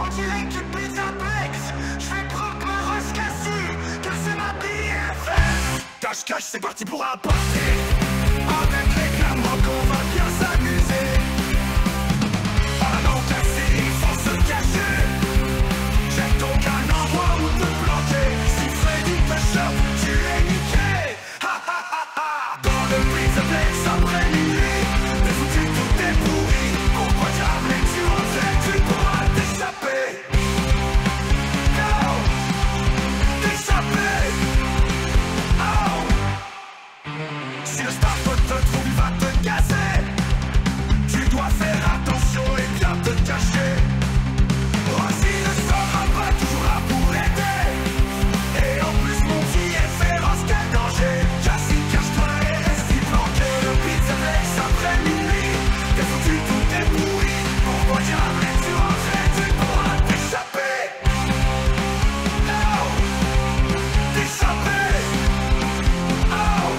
On dirait que Pizzaplex, je vais prendre ma Roche Cassie, car c'est ma BFF. Cache-cache, c'est parti pour un party. Avec les camrocs, on va bien s'amuser. Ah non, Cassie, il faut se cacher. J'ai donc un endroit où te planter. Si Freddy te chope, tu es niqué. Ha ha ha ha. Dans le Pizzaplex après minuit, t'es foutu, tout est pourri. Pourquoi jamais tu rentrais, tu pourras t'échapper. Non, t'échapper. Oh. Si le staff te trouve, il va te casser. Tu dois faire attention et bien te cacher. Rosie ne sera pas toujours là pour aider. Et en plus mon petit est féroce, quel danger. Cassie, cache-toi et reste y planqué. Le Pizzaplex après minuit, t'es foutu, tout est pourri. Pourquoi jamais tu rentrais, tu pourras t'échapper. Non, t'échapper. Oh.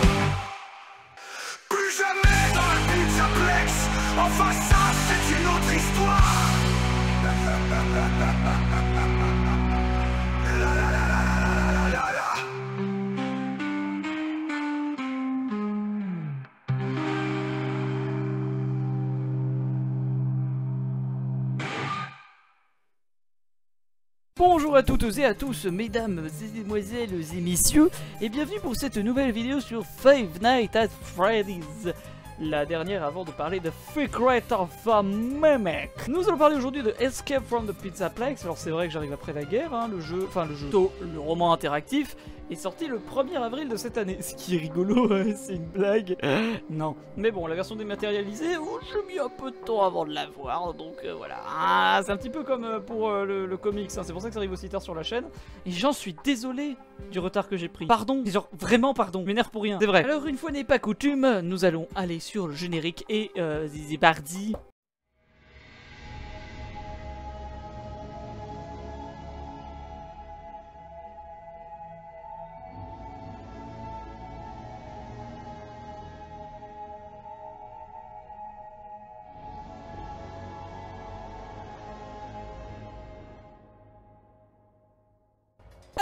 Plus jamais dans le Pizzaplex. Enfin ça c'est une autre histoire. La la la la la la la. Bonjour à toutes et à tous, mesdames et demoiselles et messieurs, et bienvenue pour cette nouvelle vidéo sur Five Nights at Freddy's. La dernière avant de parler de Secret of a Mimic. Nous allons parler aujourd'hui de Escape from the Pizzaplex. Alors c'est vrai que j'arrive après la guerre, hein, le roman interactif est sorti le 1er avril de cette année. Ce qui est rigolo, c'est une blague. Non. Mais bon, la version dématérialisée, j'ai mis un peu de temps avant de la voir, donc voilà. Ah, c'est un petit peu comme pour le comics, hein. C'est pour ça que ça arrive aussi tard sur la chaîne. Et j'en suis désolé du retard que j'ai pris. Pardon, genre vraiment pardon, je m'énerve pour rien, c'est vrai. Alors une fois n'est pas coutume, nous allons aller sur le générique et c'est parti.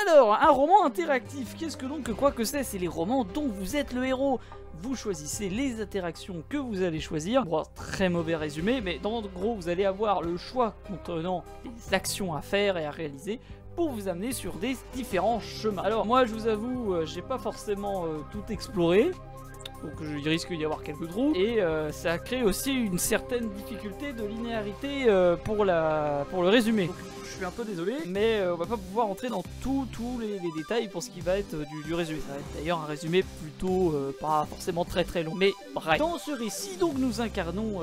Alors, un roman interactif, qu'est-ce que donc quoi que c'est? C'est les romans dont vous êtes le héros. Vous choisissez les interactions que vous allez choisir. Bon, très mauvais résumé, mais en gros, vous allez avoir le choix contenant les actions à faire et à réaliser pour vous amener sur des différents chemins. Alors, moi, je vous avoue, j'ai pas forcément tout exploré. Donc il risque d'y avoir quelques trous. Et ça crée aussi une certaine difficulté de linéarité pour le résumé. Donc, je suis un peu désolé, mais on va pas pouvoir entrer dans tous les détails pour ce qui va être du résumé. Ça va être d'ailleurs un résumé plutôt pas forcément très long. Mais bref. Dans ce récit, donc nous incarnons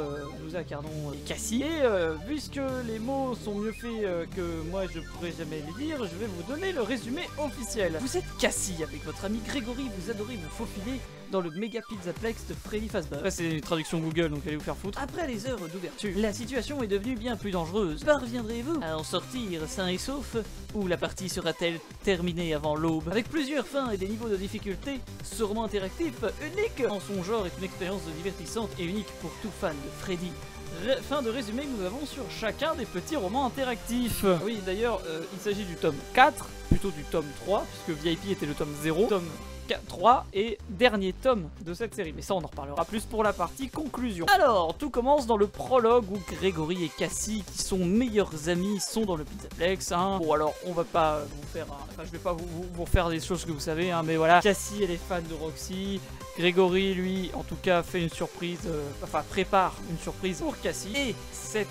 Cassie. Et puisque les mots sont mieux faits que moi je pourrais jamais les dire, je vais vous donner le résumé officiel. Vous êtes Cassie avec votre ami Grégory, vous adorez vous faufiler dans le méga Pizzaplex de Freddy Fazbear. Après c'est une traduction Google, donc allez vous faire foutre. Après les heures d'ouverture, la situation est devenue bien plus dangereuse. Parviendrez-vous à en sortir sain et sauf, ou la partie sera-t-elle terminée avant l'aube? Avec plusieurs fins et des niveaux de difficulté, ce roman interactif unique en son genre est une expérience divertissante et unique pour tout fan de Freddy. Fin de résumé que nous avons sur chacun des petits romans interactifs. Oui, d'ailleurs, il s'agit du tome 4, plutôt du tome 3, puisque VIP était le tome 0, tome 3 et dernier tome de cette série. Mais ça, on en reparlera plus pour la partie conclusion. Alors, tout commence dans le prologue où Grégory et Cassie, qui sont meilleurs amis, sont dans le Pizzaplex. Hein. Bon, alors, on va pas vous faire... Enfin, je vais pas vous faire des choses que vous savez, hein, mais voilà. Cassie, elle est fan de Roxy. Grégory, lui, en tout cas, fait une surprise... enfin, prépare une surprise pour Cassie. Et cette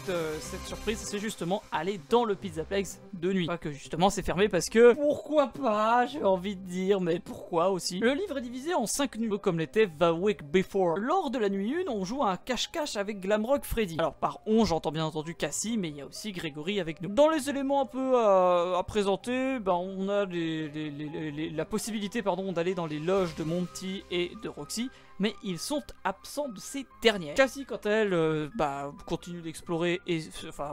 surprise, c'est justement aller dans le Pizzaplex de nuit. Pas que, justement, c'est fermé parce que... Pourquoi pas? J'ai envie de dire, mais pourquoi aussi? Le livre est divisé en 5 nuits, comme l'était The Week Before. Lors de la nuit 1, on joue à un cache-cache avec Glamrock Freddy. Alors par on, j'entends bien entendu Cassie, mais il y a aussi Grégory avec nous. Dans les éléments un peu à présenter, ben, on a la possibilité d'aller dans les loges de Monty et de Roxy, mais ils sont absents de ces dernières. Cassie, quant à elle, continue d'explorer et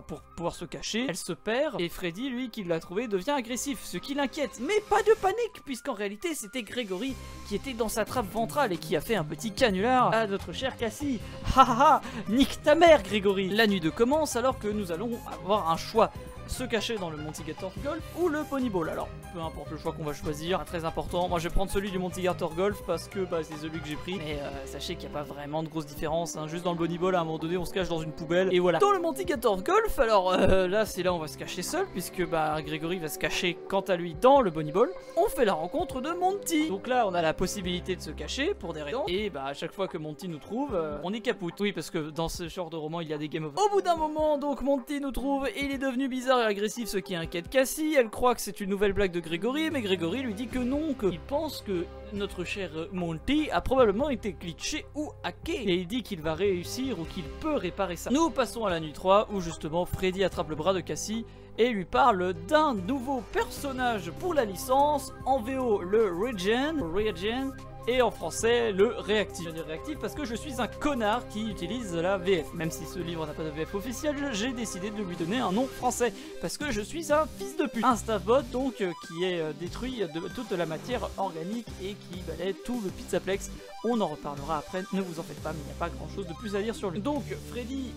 pour pouvoir se cacher, elle se perd, et Freddy, lui, qui l'a trouvé, devient agressif, ce qui l'inquiète. Mais pas de panique, puisqu'en réalité, c'était Grégory qui était dans sa trappe ventrale et qui a fait un petit canular à notre chère Cassie. Ha ha ha, nique ta mère, Grégory. La nuit 2 commence alors que nous allons avoir un choix se cacher dans le Montigator Golf ou le Ponnyball. Alors, peu importe le choix qu'on va choisir, très important. Moi, je vais prendre celui du Montigator Golf parce que bah, c'est celui que j'ai pris. Mais sachez qu'il n'y a pas vraiment de grosse différence. Hein. Juste dans le Ponnyball, à un moment donné, on se cache dans une poubelle. Et voilà. Dans le Montigator Golf, alors là, c'est là où on va se cacher seul puisque bah, Grégory va se cacher quant à lui dans le Ponnyball. On fait la rencontre de Monty. Donc là, on a la possibilité de se cacher pour des raisons. Et bah, à chaque fois que Monty nous trouve, on est capoute. Oui, parce que dans ce genre de roman, il y a des game over. Au bout d'un moment, donc, Monty nous trouve et il est devenu bizarre et agressif, ce qui inquiète Cassie. Elle croit que c'est une nouvelle blague de Grégory, mais Grégory lui dit que non, qu'il pense que notre cher Monty a probablement été glitché ou hacké. Et il dit qu'il va réussir ou qu'il peut réparer ça. Nous passons à la nuit 3 où justement Freddy attrape le bras de Cassie et lui parle d'un nouveau personnage pour la licence, en VO le Regen, et en français le réactif. Je dis réactif parce que je suis un connard qui utilise la VF. Même si ce livre n'a pas de VF officiel, j'ai décidé de lui donner un nom français parce que je suis un fils de pute. Un staffbot donc qui est détruit de toute la matière organique et qui balaie tout le pizzaplex. On en reparlera après, ne vous en faites pas, mais il n'y a pas grand chose de plus à dire sur lui. Donc Freddy,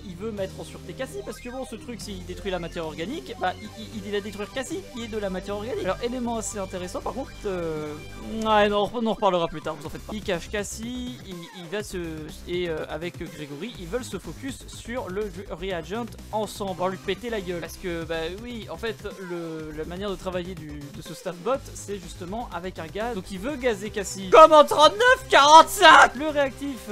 il veut mettre en sûreté Cassie parce que bon, ce truc, s'il détruit la matière organique, bah il va détruire Cassie qui est de la matière organique. Alors élément assez intéressant par contre, ouais, non, on en reparlera plus tard, vous en faites pas. Il cache Cassie, il va se... Et avec Grégory, ils veulent se focus sur le Reagent ensemble, on va lui péter la gueule. Parce que, bah oui, en fait, la manière de travailler de ce staffbot, c'est justement avec un gaz. Donc il veut gazer Cassie. Comme en 39-45. Le réactif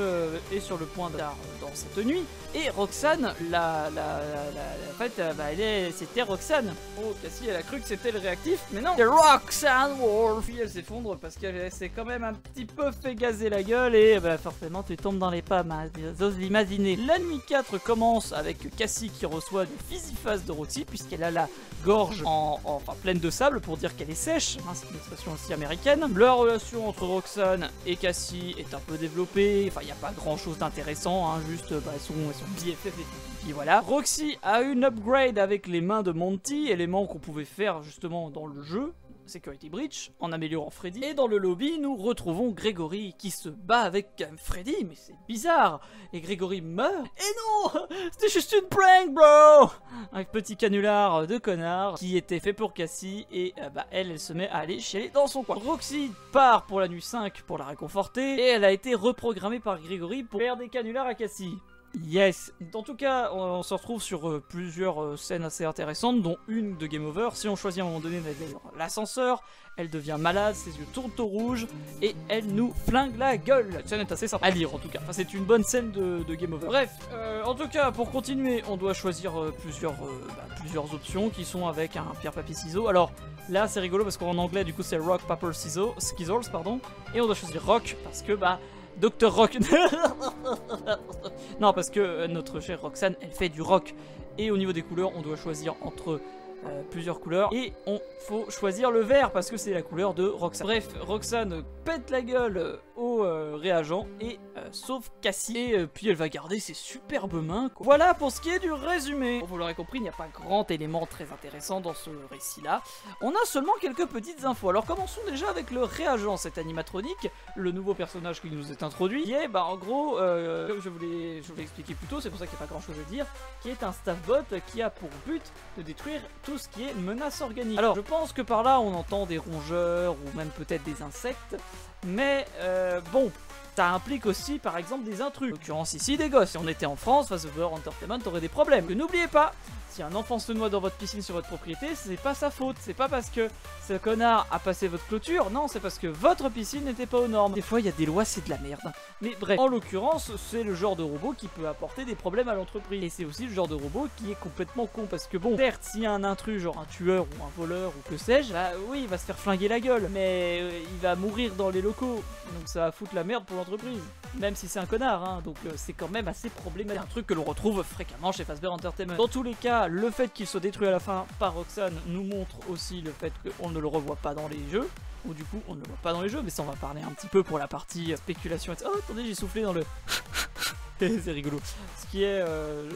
est sur le point d'art dans cette nuit. Et Roxane, en fait, bah, c'était Roxane. Oh, Cassie, elle a cru que c'était le réactif, mais non. C'est Roxane Wolf. Puis elle s'effondre parce qu'elle s'est quand même un petit peu fait gazer la gueule et bah, forcément, tu tombes dans les pommes. J'ose l'imaginer. La nuit 4 commence avec Cassie qui reçoit des physiphase de Roxy puisqu'elle a la gorge enfin, pleine de sable pour dire qu'elle est sèche. Hein, c'est une expression aussi américaine. La relation entre Roxane et Cassie est un peu développée. Enfin, il n'y a pas grand chose d'intéressant. Hein, juste, bah, elles sont BFF et puis voilà. Roxy a une upgrade avec les mains de Monty, élément qu'on pouvait faire justement dans le jeu. Security Breach, en améliorant Freddy. Et dans le lobby, nous retrouvons Grégory qui se bat avec Freddy, mais c'est bizarre. Et Grégory meurt. Et non, c'était juste une prank, bro. Un petit canular de connard qui était fait pour Cassie. Et bah, elle se met à aller chialer dans son coin. Roxy part pour la nuit 5 pour la réconforter. Et elle a été reprogrammée par Grégory pour faire des canulars à Cassie. Yes. En tout cas, on se retrouve sur plusieurs scènes assez intéressantes, dont une de Game Over. Si on choisit à un moment donné l'ascenseur, elle devient malade, ses yeux tournent au rouge, et elle nous flingue la gueule. La scène est assez sympa à lire en tout cas. Enfin, c'est une bonne scène de Game Over. Bref, en tout cas, pour continuer, on doit choisir plusieurs options qui sont avec un pierre papier ciseaux. Alors là, c'est rigolo parce qu'en anglais, du coup, c'est rock paper scissors, pardon, et on doit choisir rock parce que bah Dr Rock. Non, parce que notre chère Roxane, elle fait du rock. Et au niveau des couleurs, on doit choisir entre plusieurs couleurs. Et on faut choisir le vert parce que c'est la couleur de Roxane. Bref, Roxane pète la gueule au réagent et sauve Cassie. Et puis elle va garder ses superbes mains, quoi. Voilà pour ce qui est du résumé. Bon, vous l'aurez compris, il n'y a pas grand élément très intéressant dans ce récit-là. On a seulement quelques petites infos. Alors commençons déjà avec le réagent, cet animatronique, le nouveau personnage qui nous est introduit, qui est, bah en gros, comme je vous l'ai expliqué plus tôt, c'est pour ça qu'il n'y a pas grand-chose à dire, qui est un staffbot qui a pour but de détruire tout ce qui est menace organique. Alors je pense que par là on entend des rongeurs ou même peut-être des insectes, mais bon, ça implique aussi par exemple des intrus, en l'occurrence ici des gosses. Si on était en France, face au Entertainment, t'aurais des problèmes. N'oubliez pas, si un enfant se noie dans votre piscine sur votre propriété, c'est pas sa faute, c'est pas parce que ce connard a passé votre clôture, non, c'est parce que votre piscine n'était pas aux normes. Des fois il y a des lois, c'est de la merde. Mais bref, en l'occurrence, c'est le genre de robot qui peut apporter des problèmes à l'entreprise. Et c'est aussi le genre de robot qui est complètement con, parce que bon, certes, s'il y a un intrus, genre un tueur ou un voleur ou que sais-je, bah oui, il va se faire flinguer la gueule, mais il va mourir dans les locaux, donc ça va foutre la merde pour l'entreprise. Même si c'est un connard, hein, donc c'est quand même assez problématique. C'est un truc que l'on retrouve fréquemment chez Fazbear Entertainment. Dans tous les cas, le fait qu'il soit détruit à la fin par Roxane nous montre aussi le fait qu'on ne le revoit pas dans les jeux. Ou du coup, on ne le voit pas dans les jeux, mais ça on va parler un petit peu pour la partie spéculation. Oh, attendez, j'ai soufflé dans le... c'est rigolo. Ce qui est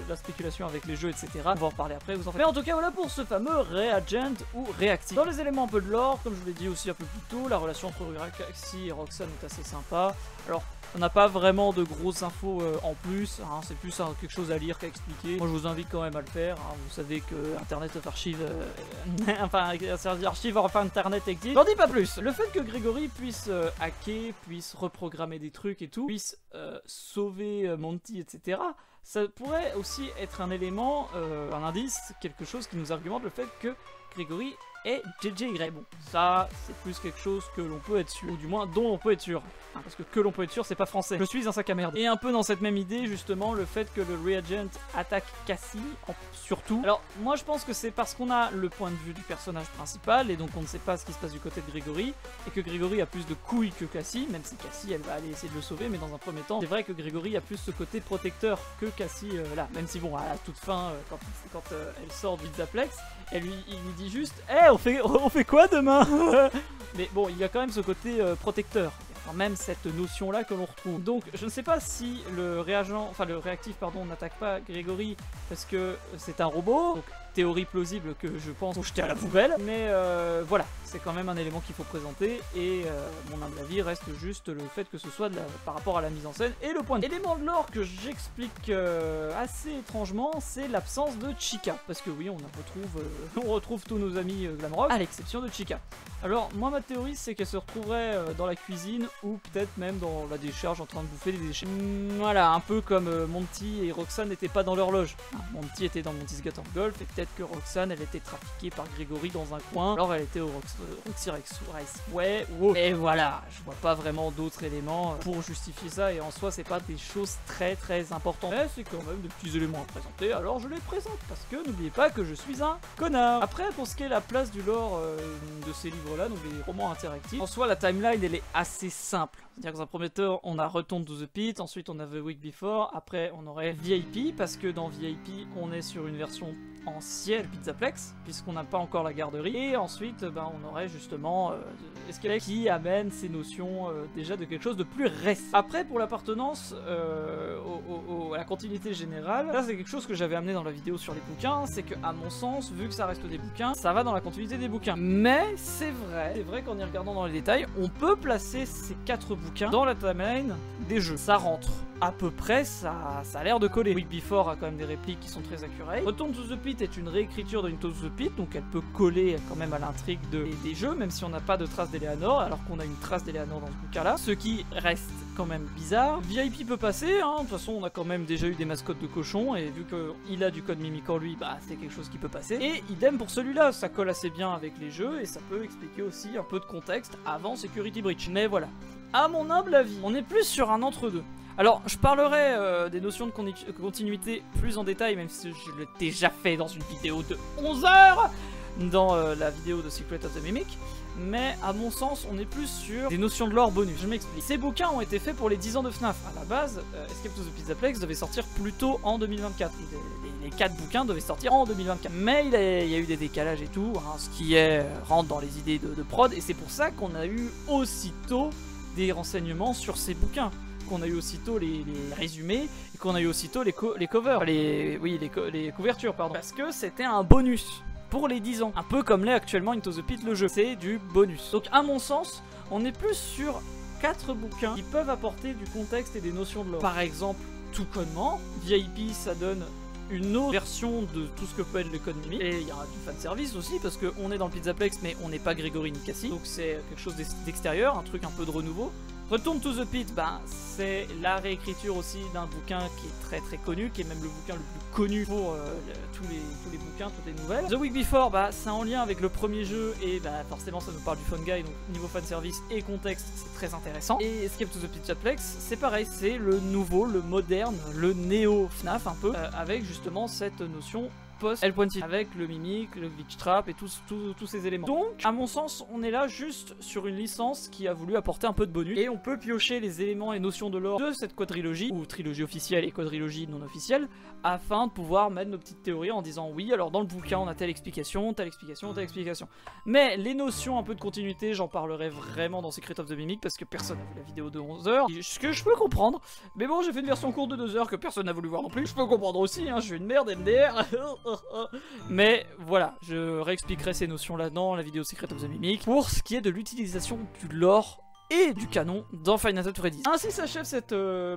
la spéculation avec les jeux, etc. On va en reparler après, vous en faites. Mais en tout cas, voilà pour ce fameux Reagent ou réactif. Dans les éléments un peu de lore, comme je vous l'ai dit aussi un peu plus tôt, la relation entre Cassie et Roxane est assez sympa. Alors, On n'a pas vraiment de grosses infos en plus, hein, c'est plus quelque chose à lire qu'à expliquer. Moi je vous invite quand même à le faire, hein. Vous savez que Internet of Archive, enfin Archive of Internet existe. J'en dis pas plus. Le fait que Grégory puisse hacker, puisse reprogrammer des trucs et tout, puisse sauver Monty, etc. Ça pourrait aussi être un élément, un indice, quelque chose qui nous argumente le fait que Grégory est JJ Grey. Bon, ça, c'est plus quelque chose que l'on peut être sûr, ou du moins dont on peut être sûr. Hein, parce que l'on peut être sûr, c'est pas français. Je suis un sac à merde. Et un peu dans cette même idée, justement, le fait que le Reagent attaque Cassie, surtout. Alors, moi, je pense que c'est parce qu'on a le point de vue du personnage principal, et donc on ne sait pas ce qui se passe du côté de Grégory, et que Grégory a plus de couilles que Cassie, même si Cassie, elle va aller essayer de le sauver, mais dans un premier temps, c'est vrai que Grégory a plus ce côté protecteur que Cassie, là. Même si, bon, à la toute fin, quand elle sort du Pizzaplex, il lui dit juste « Hey, on fait quoi demain ?» Mais bon, il y a quand même ce côté protecteur. Il y a quand même cette notion-là que l'on retrouve. Donc, je ne sais pas si le réactif, n'attaque pas Grégory parce que c'est un robot. Donc, théorie plausible que je pense faut jeter à la poubelle. Mais voilà, c'est quand même un élément qu'il faut présenter. Et mon humble avis reste juste le fait que ce soit par rapport à la mise en scène et le point de vue. Élément de lore que j'explique assez étrangement, c'est l'absence de Chica. Parce que oui, on retrouve tous nos amis Glamrock, à l'exception de Chica. Alors, moi, ma théorie, c'est qu'elle se retrouverait dans la cuisine ou peut-être même dans la décharge en train de bouffer des déchets. Voilà, un peu comme Monty et Roxane n'étaient pas dans leur loge. Monty était dans Monty's Garden Golf et peut-être que Roxane, elle était trafiquée par Grégory dans un coin. Alors, elle était au Roxy Raceway. Et voilà, je vois pas vraiment d'autres éléments pour justifier ça. Et en soi, c'est pas des choses très très importantes. Mais c'est quand même des petits éléments à présenter. Alors, je les présente parce que n'oubliez pas que je suis un connard. Après, pour ce qui est la place du lore de ces livres-là, donc les romans interactifs, en soi, la timeline, elle est assez simple. C'est-à-dire que dans un premier temps, on a Return to the Pit, ensuite on a The Week Before, après on aurait VIP, parce que dans VIP, on est sur une version ancienne Pizzaplex, puisqu'on n'a pas encore la garderie, et ensuite on aurait justement Escalade qui amène ces notions déjà de quelque chose de plus récent. Après, pour l'appartenance à la continuité générale, ça c'est quelque chose que j'avais amené dans la vidéo sur les bouquins, c'est que à mon sens, vu que ça reste des bouquins, ça va dans la continuité des bouquins. Mais c'est vrai qu'en y regardant dans les détails, on peut placer ces 4 bouquins dans la timeline des jeux. Ça rentre. À peu près, ça a l'air de coller. Week Before a quand même des répliques qui sont très accurées. Return to the Pit est une réécriture de Into the Pit, donc elle peut coller quand même à l'intrigue des jeux, même si on n'a pas de trace d'Eleanor, alors qu'on a une trace d'Eleanor dans ce bouquin-là. Ce qui reste quand même bizarre. VIP peut passer, hein. De toute façon, on a quand même déjà eu des mascottes de cochons, et vu qu'il a du code mimique en lui, c'est quelque chose qui peut passer. Et idem pour celui-là, ça colle assez bien avec les jeux, et ça peut expliquer aussi un peu de contexte avant Security Breach. Mais voilà. À mon humble avis, on est plus sur un entre-deux. Alors, je parlerai des notions de continuité plus en détail, même si je l'ai déjà fait dans une vidéo de 11 heures, dans la vidéo de Secret of the Mimic, mais à mon sens, on est plus sur des notions de lore bonus. Je m'explique. Ces bouquins ont été faits pour les 10 ans de FNAF. À la base, Escape to the Pizzaplex devait sortir plus tôt en 2024. Les 4 bouquins devaient sortir en 2024. Mais il y a eu des décalages et tout, hein, ce qui rentre dans les idées de prod, et c'est pour ça qu'on a eu aussitôt des renseignements sur ces bouquins. Qu'on a eu aussitôt les résumés et qu'on a eu aussitôt les covers, les couvertures, pardon. Parce que c'était un bonus pour les 10 ans. Un peu comme l'est actuellement Into the Pit le jeu. C'est du bonus. Donc à mon sens, on est plus sur 4 bouquins qui peuvent apporter du contexte et des notions de lore. Par exemple, tout connement, VIP ça donne une autre version de tout ce que peut être le code mimique. Et il y aura du fanservice aussi, parce qu'on est dans le Pizzaplex, mais on n'est pas Grégory ni Cassie. Donc c'est quelque chose d'extérieur, un truc un peu de renouveau. Return to the Pit, c'est la réécriture aussi d'un bouquin qui est très très connu, qui est même le bouquin le plus connu pour tous les bouquins, toutes les nouvelles. The Week Before, c'est en lien avec le premier jeu, et forcément ça nous parle du fun guy, donc niveau fanservice et contexte, c'est très intéressant. Et Escape to the Pizzaplex, c'est pareil, c'est le nouveau, le moderne, le néo-FNAF un peu, avec justement cette notion post-L.T, avec le mimic, le glitch trap et tous ces éléments. Donc, à mon sens, on est là juste sur une licence qui a voulu apporter un peu de bonus, et on peut piocher les éléments et notions de lore de cette quadrilogie, ou trilogie officielle et quadrilogie non officielle, afin de pouvoir mettre nos petites théories en disant oui, alors dans le bouquin on a telle explication, telle explication, telle explication. Mais les notions un peu de continuité, j'en parlerai vraiment dans Secret of the Mimic, parce que personne n'a vu la vidéo de 11 heures, ce que je peux comprendre. Mais bon, j'ai fait une version courte de 2 heures que personne n'a voulu voir non plus, je peux comprendre aussi, hein, je suis une merde MDR. Mais voilà, je réexpliquerai ces notions là dans la vidéo Secret of the Mimic. Pour ce qui est de l'utilisation du lore et du canon dans Five Nights at Freddy's. Ainsi s'achève cette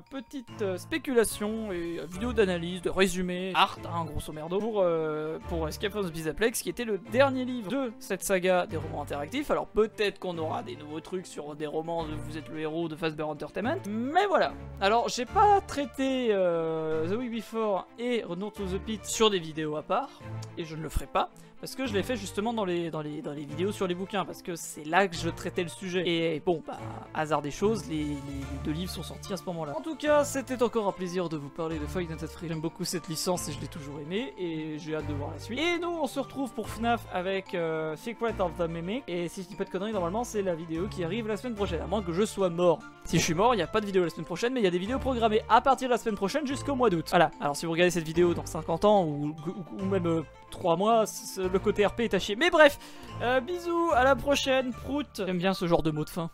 petite spéculation et vidéo d'analyse, de résumé, art, hein, grosso merdo, pour Escape from the Pizzaplex, qui était le dernier livre de cette saga des romans interactifs. Alors peut-être qu'on aura des nouveaux trucs sur des romans de Vous êtes le héros de Fazbear Entertainment, mais voilà. Alors j'ai pas traité The Week Before et Return to the Pit sur des vidéos à part, et je ne le ferai pas, parce que je l'ai fait justement dans les vidéos sur les bouquins, parce que c'est là que je traitais le sujet. Et bon, bah, hasard des choses, les 2 livres sont sortis à ce moment-là. En tout cas, c'était encore un plaisir de vous parler de Five Nights at Freddy's. J'aime beaucoup cette licence et je l'ai toujours aimée, et j'ai hâte de voir la suite. Et nous, on se retrouve pour FNAF avec Secret of the Mimic, et si je dis pas de conneries, normalement, c'est la vidéo qui arrive la semaine prochaine, à moins que je sois mort. Si je suis mort, il n'y a pas de vidéo la semaine prochaine, mais il y a des vidéos programmées à partir de la semaine prochaine jusqu'au mois d'août. Voilà, alors si vous regardez cette vidéo dans 50 ans, ou même 3 mois, le côté RP est à chier. Mais bref, bisous, à la prochaine, prout. J'aime bien ce genre de mot de fin.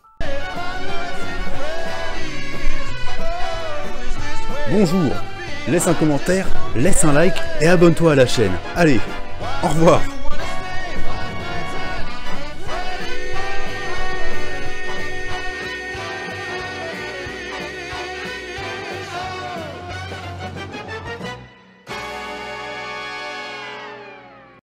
Bonjour, laisse un commentaire, laisse un like et abonne-toi à la chaîne. Allez, au revoir.